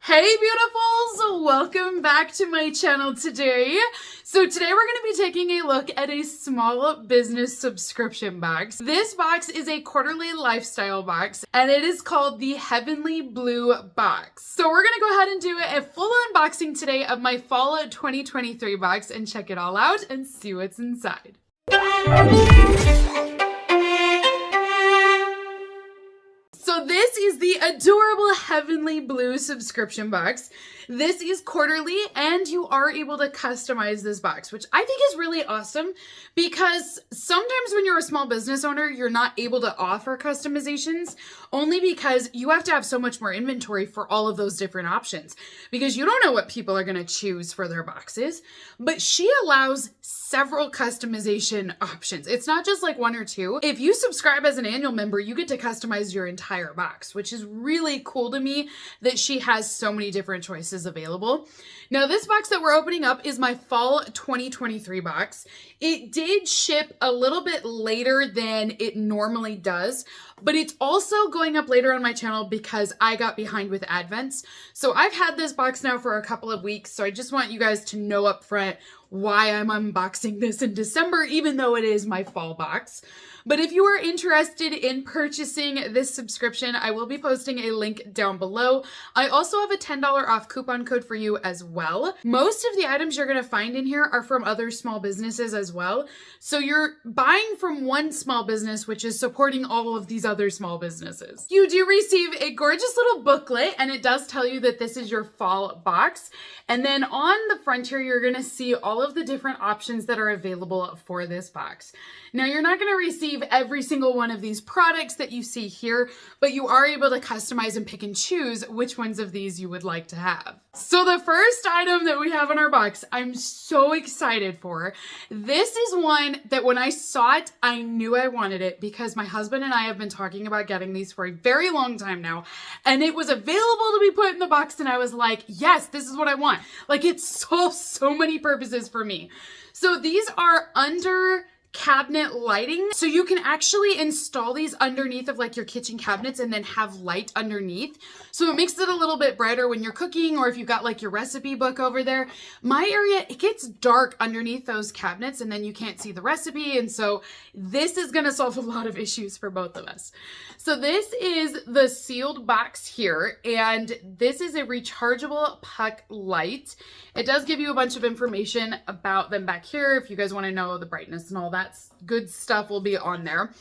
Hey beautifuls, welcome back to my channel today. So today we're going to be taking a look at a small business subscription box. This box is a quarterly lifestyle box and it is called the Heavenly Blue box. So we're going to go ahead and do a full unboxing today of my fall 2023 box and check it all out and see what's inside. So this is the adorable Heavenly Blue subscription box. This is quarterly and you are able to customize this box, which I think is really awesome because sometimes when you're a small business owner, you're not able to offer customizations only because you have to have so much more inventory for all of those different options because you don't know what people are going to choose for their boxes. But she allows several customization options. It's not just like one or two. If you subscribe as an annual member, you get to customize your entire box, which is really cool to me that she has so many different choices available. Now, this box that we're opening up is my fall 2023 box. It did ship a little bit later than it normally does, but it's also going up later on my channel because I got behind with advents. So I've had this box now for a couple of weeks, so I just want you guys to know up front why I'm unboxing this in December, even though it is my fall box. But if you are interested in purchasing this subscription, I will be posting a link down below. I also have a $10 off coupon code for you as well. Most of the items you're going to find in here are from other small businesses as well. So you're buying from one small business, which is supporting all of these other small businesses. You do receive a gorgeous little booklet, and it does tell you that this is your fall box. And then on the front here, you're going to see all of the different options that are available for this box. Now, you're not going to receive every single one of these products that you see here, but you are able to customize and pick and choose which ones of these you would like to have. So the first item that we have in our box, I'm so excited for. This is one that when I saw it, I knew I wanted it because my husband and I have been talking about getting these for a very long time now, and it was available to be put in the box, and I was like, yes, this is what I want. Like, it solves so many purposes for me. So these are under cabinet lighting. So you can actually install these underneath of like your kitchen cabinets and then have light underneath. So it makes it a little bit brighter when you're cooking or if you've got like your recipe book over there. My area, it gets dark underneath those cabinets and then you can't see the recipe. And so this is going to solve a lot of issues for both of us. So this is the sealed box here, and this is a rechargeable puck light. It does give you a bunch of information about them back here. If you guys want to know the brightness and all that good stuff will be on there.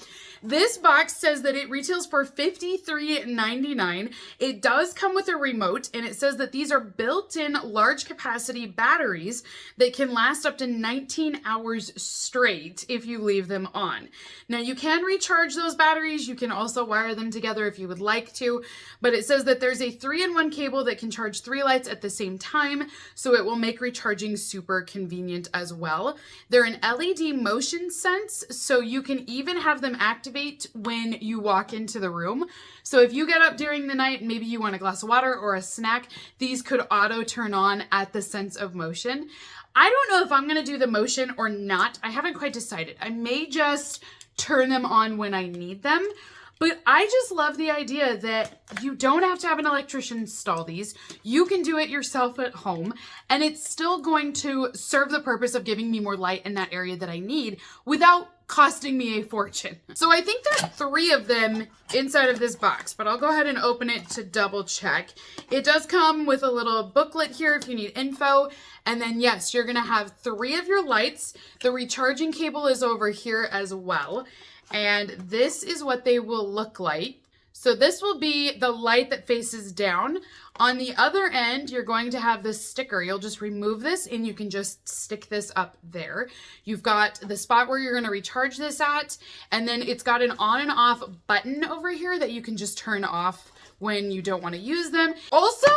This box says that it retails for $53.99. It does come with a remote, and it says that these are built-in large capacity batteries that can last up to 19 hours straight if you leave them on. Now, you can recharge those batteries. You can also wire them together if you would like to, but it says that there's a 3-in-1 cable that can charge 3 lights at the same time, so it will make recharging super convenient as well. They're an LED motion sense, so you can even have them activate when you walk into the room. So if you get up during the night, maybe you want a glass of water or a snack, these could auto turn on at the sense of motion. I don't know if I'm going to do the motion or not. I haven't quite decided. I may just turn them on when I need them. But I just love the idea that you don't have to have an electrician install these. You can do it yourself at home, and it's still going to serve the purpose of giving me more light in that area that I need without costing me a fortune. So I think there's 3 of them inside of this box, but I'll go ahead and open it to double check. It does come with a little booklet here if you need info. And then yes, you're gonna have 3 of your lights. The recharging cable is over here as well. And this is what they will look like. So this will be the light that faces down. On the other end, you're going to have this sticker. You'll just remove this and you can just stick this up there. You've got the spot where you're going to recharge this at, and then it's got an on and off button over here that you can just turn off when you don't want to use them. Also,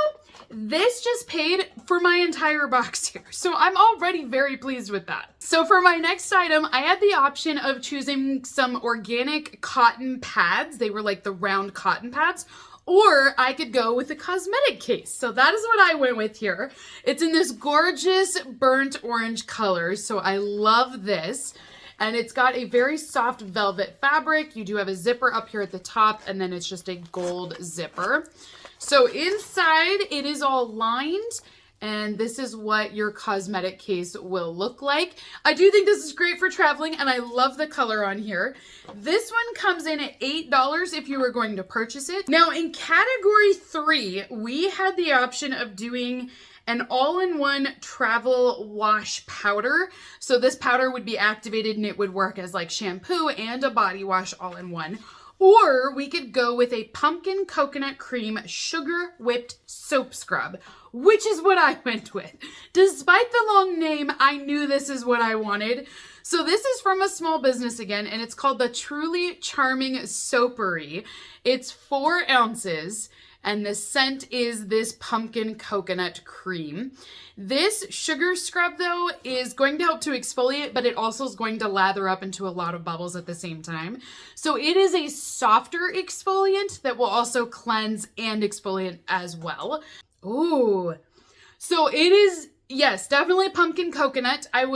this just paid for my entire box here, so I'm already very pleased with that. So for my next item, I had the option of choosing some organic cotton pads. They were like the round cotton pads, or I could go with the Cosmetic Case. So that is what I went with here. It's in this gorgeous burnt orange color, so I love this. And it's got a very soft velvet fabric. You do have a zipper up here at the top, and then it's just a gold zipper. So inside it is all lined, and this is what your cosmetic case will look like. I do think this is great for traveling, and I love the color on here. This one comes in at $8 if you were going to purchase it. Now in category 3, we had the option of doing an all-in-one travel wash powder. So this powder would be activated and it would work as like shampoo and a body wash all in one. Or we could go with a pumpkin coconut cream sugar whipped soap scrub, which is what I went with. Despite the long name, I knew this is what I wanted. So this is from a small business again, and it's called the Truly Charming Soapery. It's 4 ounces. And the scent is this pumpkin coconut cream. This sugar scrub, though, is going to help to exfoliate, but it also is going to lather up into a lot of bubbles at the same time. So it is a softer exfoliant that will also cleanse and exfoliate as well. Ooh. So it is, yes, definitely pumpkin coconut. I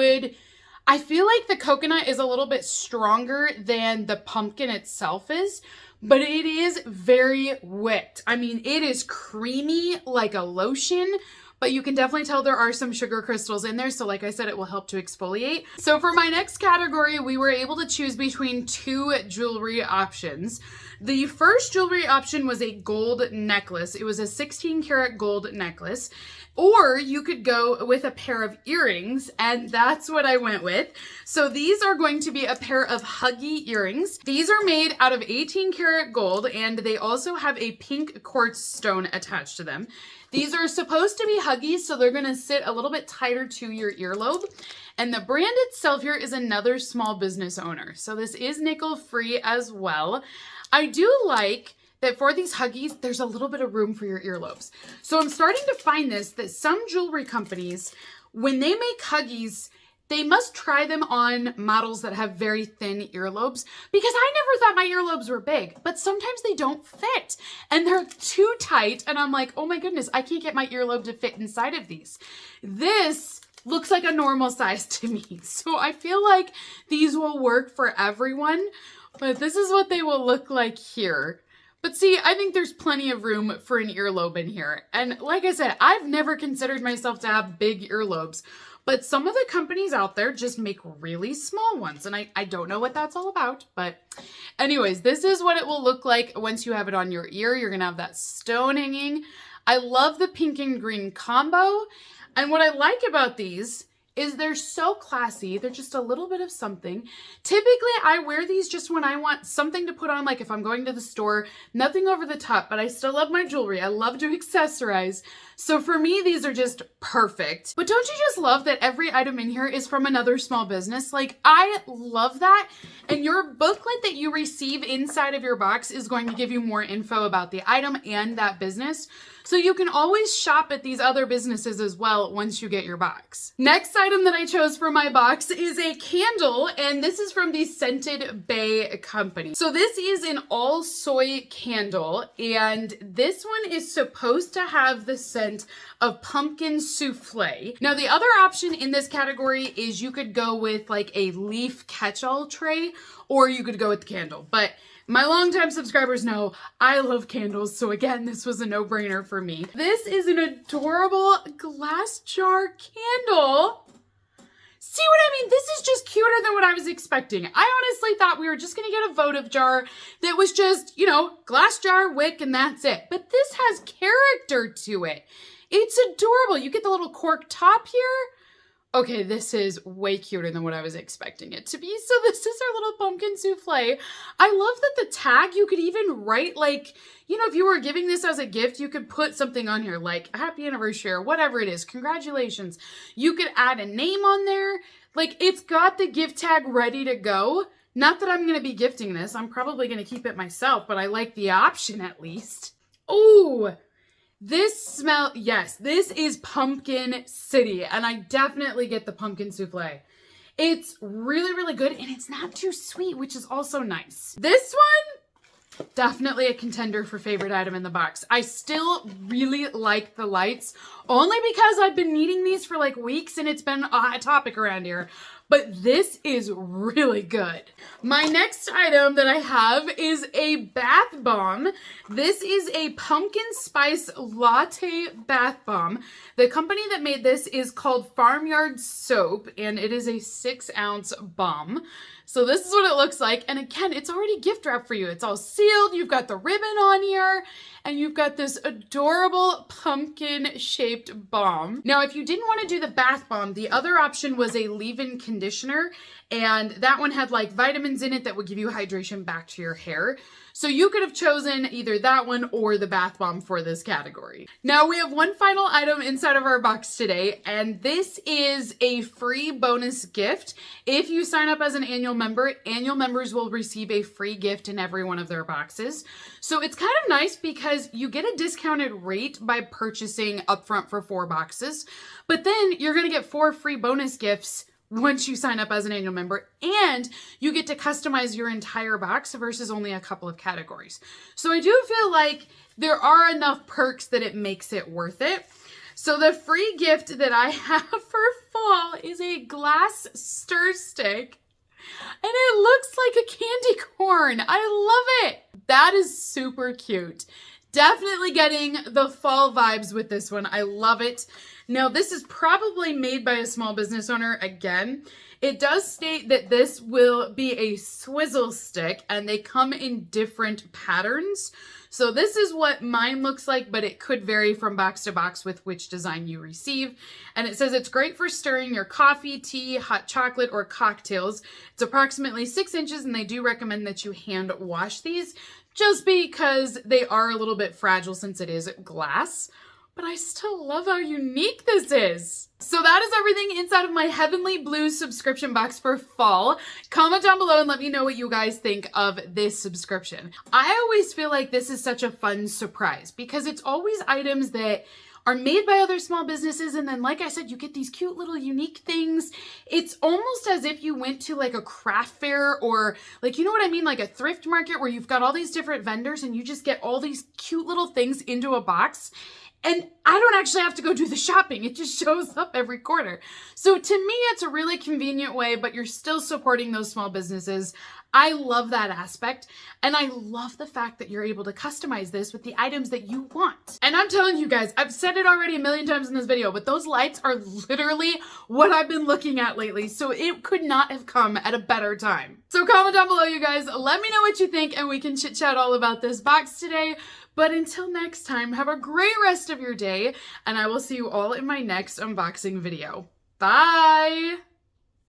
feel like the coconut is a little bit stronger than the pumpkin itself is, but it is very whipped. I mean, it is creamy like a lotion, but you can definitely tell there are some sugar crystals in there. So like I said, it will help to exfoliate. So for my next category, we were able to choose between 2 jewelry options. The first jewelry option was a gold necklace. It was a 16 karat gold necklace. Or you could go with a pair of earrings, and that's what I went with. So these are going to be a pair of huggy earrings. These are made out of 18 karat gold, and they also have a pink quartz stone attached to them. These are supposed to be huggies, so they're going to sit a little bit tighter to your earlobe. And the brand itself here is another small business owner. So this is nickel free as well. I do like that for these huggies, there's a little bit of room for your earlobes. So I'm starting to find that some jewelry companies, when they make huggies, they must try them on models that have very thin earlobes, because I never thought my earlobes were big, but sometimes they don't fit and they're too tight. And I'm like, oh my goodness, I can't get my earlobe to fit inside of these. This looks like a normal size to me. So I feel like these will work for everyone, but this is what they will look like here. But see, I think there's plenty of room for an earlobe in here. And like I said, I've never considered myself to have big earlobes, but some of the companies out there just make really small ones. And I don't know what that's all about, but anyways, this is what it will look like once you have it on your ear. You're gonna have that stone hanging. I love the pink and green combo. And what I like about these is they're so classy. They're just a little bit of something. Typically, I wear these just when I want something to put on, like if I'm going to the store, nothing over the top, but I still love my jewelry. I love to accessorize. So for me, these are just perfect. But don't you just love that every item in here is from another small business? Like, I love that. And your booklet that you receive inside of your box is going to give you more info about the item and that business. So you can always shop at these other businesses as well once you get your box. Next item that I chose for my box is a candle, and this is from the Scented Bay company. So this is an all soy candle, and this one is supposed to have the scent of pumpkin souffle. Now the other option in this category is you could go with like a leaf catch-all tray, or you could go with the candle. But my longtime subscribers know I love candles, so again, this was a no-brainer for me. This is an adorable glass jar candle. See what I mean? This is just cuter than what I was expecting. I honestly thought we were just gonna get a votive jar that was just, you know, glass jar, wick, and that's it. But this has character to it. It's adorable. You get the little cork top here. Okay, this is way cuter than what I was expecting it to be. So this is our little pumpkin souffle. I love that the tag, you could even write like, you know, if you were giving this as a gift, you could put something on here like happy anniversary or whatever it is. Congratulations. You could add a name on there. Like, it's got the gift tag ready to go. Not that I'm going to be gifting this. I'm probably going to keep it myself, but I like the option at least. Ooh. This smell, yes, this is Pumpkin City, and I definitely get the pumpkin souffle. It's really, really good, and it's not too sweet, which is also nice. This one, definitely a contender for favorite item in the box. I still really like the lights, only because I've been needing these for like weeks, and it's been a hot topic around here. but this is really good. My next item that I have is a bath bomb. This is a pumpkin spice latte bath bomb. The company that made this is called Farmyard Soap, and it is a 6-ounce bomb. So this is what it looks like. And again, it's already gift wrapped for you. It's all sealed. You've got the ribbon on here, and you've got this adorable pumpkin shaped bomb. Now, if you didn't want to do the bath bomb, the other option was a leave-in conditioner, and that one had like vitamins in it that would give you hydration back to your hair. So you could have chosen either that one or the bath bomb for this category. Now we have one final item inside of our box today, and this is a free bonus gift. If you sign up as an annual member, annual members will receive a free gift in every one of their boxes. So it's kind of nice because you get a discounted rate by purchasing upfront for 4 boxes, but then you're gonna get 4 free bonus gifts once you sign up as an annual member, and you get to customize your entire box versus only a couple of categories. So I do feel like there are enough perks that it makes it worth it. So the free gift that I have for fall is a glass stir stick, and it looks like a candy corn. I love it. That is super cute. Definitely getting the fall vibes with this one. I love it. Now, this is probably made by a small business owner again. It does state that this will be a swizzle stick, and they come in different patterns. So this is what mine looks like, but it could vary from box to box with which design you receive. And it says it's great for stirring your coffee, tea, hot chocolate, or cocktails. It's approximately 6 inches, and they do recommend that you hand wash these just because they are a little bit fragile since it is glass. But I still love how unique this is. So that is everything inside of my Heavenly Blue subscription box for fall. Comment down below and let me know what you guys think of this subscription. I always feel like this is such a fun surprise because it's always items that are made by other small businesses, and then like I said, you get these cute little unique things. It's almost as if you went to like a craft fair, or like, you know what I mean, like a thrift market where you've got all these different vendors and you just get all these cute little things into a box. And I don't actually have to go do the shopping. It just shows up every quarter. So to me, it's a really convenient way, but you're still supporting those small businesses. I love that aspect. And I love the fact that you're able to customize this with the items that you want. And I'm telling you guys, I've said it already a million times in this video, but those lights are literally what I've been looking at lately. So it could not have come at a better time. So comment down below, you guys. Let me know what you think, and we can chit chat all about this box today. But until next time, have a great rest of your day, and I will see you all in my next unboxing video. Bye!